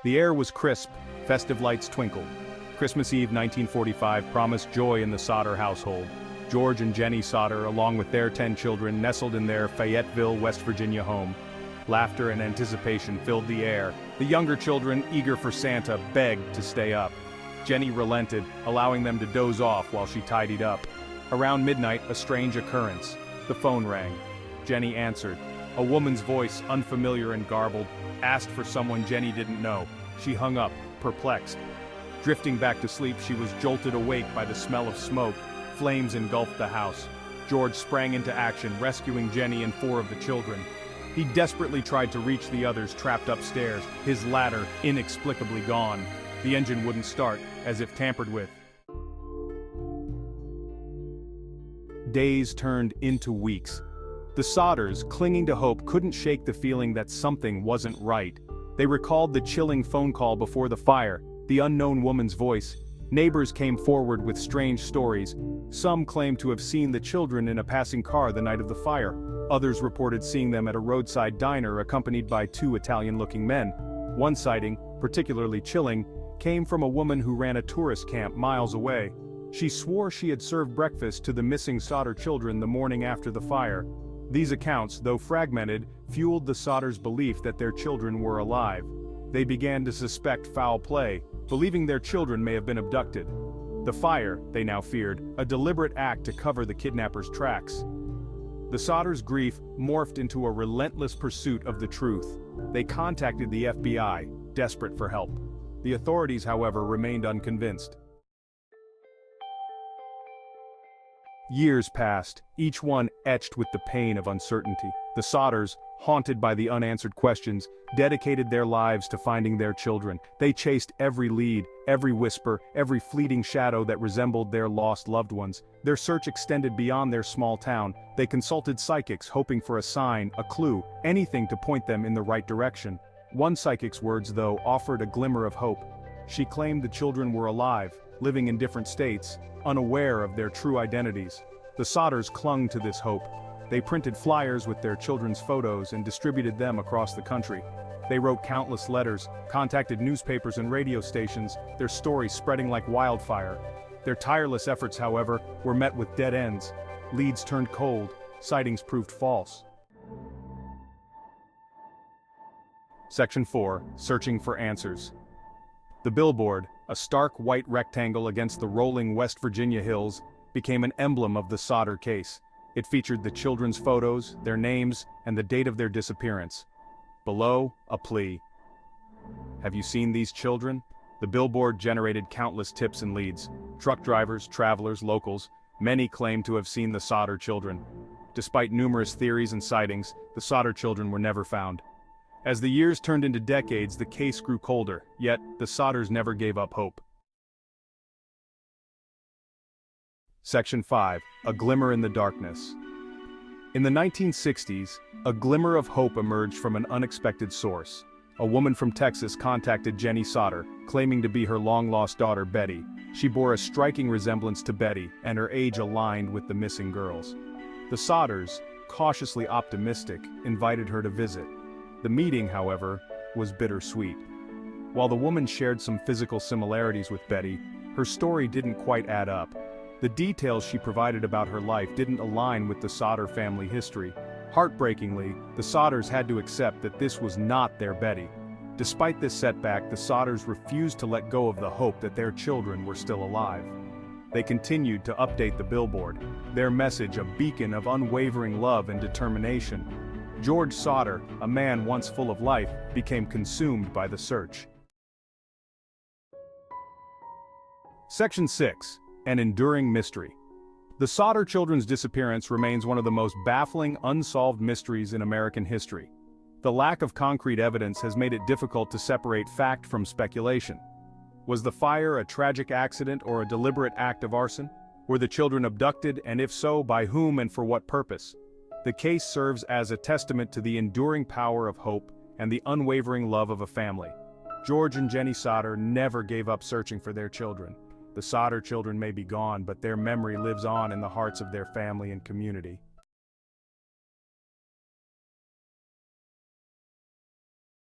The air was crisp, festive lights twinkled. Christmas Eve 1945 promised joy in the Sodder household. George and Jenny Sodder, along with their 10 children, nestled in their Fayetteville, West Virginia home. Laughter and anticipation filled the air. The younger children, eager for Santa, begged to stay up. Jenny relented, allowing them to doze off while she tidied up. Around midnight, a strange occurrence. The phone rang. Jenny answered. A woman's voice, unfamiliar and garbled, asked for someone Jenny didn't know. She hung up, perplexed. Drifting back to sleep, she was jolted awake by the smell of smoke. Flames engulfed the house. George sprang into action, rescuing Jenny and 4 of the children. He desperately tried to reach the others trapped upstairs, his ladder inexplicably gone. The engine wouldn't start, as if tampered with. Days turned into weeks. The Sodders, clinging to hope, couldn't shake the feeling that something wasn't right. They recalled the chilling phone call before the fire, the unknown woman's voice. Neighbors came forward with strange stories. Some claimed to have seen the children in a passing car the night of the fire. Others reported seeing them at a roadside diner accompanied by 2 Italian-looking men. One sighting, particularly chilling, came from a woman who ran a tourist camp miles away. She swore she had served breakfast to the missing Sodder children the morning after the fire. These accounts, though fragmented, fueled the Sodders' belief that their children were alive. They began to suspect foul play, believing their children may have been abducted. The fire, they now feared, a deliberate act to cover the kidnappers' tracks. The Sodders' grief morphed into a relentless pursuit of the truth. They contacted the FBI, desperate for help. The authorities, however, remained unconvinced. Years passed, each one etched with the pain of uncertainty. The Sodders, haunted by the unanswered questions, dedicated their lives to finding their children. They chased every lead, every whisper, every fleeting shadow that resembled their lost loved ones. Their search extended beyond their small town. They consulted psychics, hoping for a sign, a clue, anything to point them in the right direction. One psychic's words, though, offered a glimmer of hope. She claimed the children were alive, living in different states, unaware of their true identities. The Sodders clung to this hope. They printed flyers with their children's photos and distributed them across the country. They wrote countless letters, contacted newspapers and radio stations, their stories spreading like wildfire. Their tireless efforts, however, were met with dead ends. Leads turned cold, sightings proved false. Section 4. Searching for answers. The billboard, a stark white rectangle against the rolling West Virginia hills, became an emblem of the Sodder case. It featured the children's photos, their names, and the date of their disappearance. Below, a plea. Have you seen these children? The billboard generated countless tips and leads. Truck drivers, travelers, locals, many claimed to have seen the Sodder children. Despite numerous theories and sightings, the Sodder children were never found. As the years turned into decades, the case grew colder, yet the Sodders never gave up hope. Section 5. A Glimmer in the Darkness. In the 1960s, a glimmer of hope emerged from an unexpected source. A woman from Texas contacted Jenny Sodder, claiming to be her long-lost daughter Betty. She bore a striking resemblance to Betty, and her age aligned with the missing girls. The Sodders, cautiously optimistic, invited her to visit. The meeting, however, was bittersweet. While the woman shared some physical similarities with Betty, her story didn't quite add up. The details she provided about her life didn't align with the Sodder family history. Heartbreakingly, the Sodders had to accept that this was not their Betty. Despite this setback, the Sodders refused to let go of the hope that their children were still alive. They continued to update the billboard, their message a beacon of unwavering love and determination. George Sodder, a man once full of life, became consumed by the search. Section 6. An Enduring Mystery. The Sodder children's disappearance remains one of the most baffling, unsolved mysteries in American history. The lack of concrete evidence has made it difficult to separate fact from speculation. Was the fire a tragic accident or a deliberate act of arson? Were the children abducted, and if so, by whom and for what purpose? The case serves as a testament to the enduring power of hope and the unwavering love of a family. George and Jenny Sodder never gave up searching for their children. The Sodder children may be gone, but their memory lives on in the hearts of their family and community.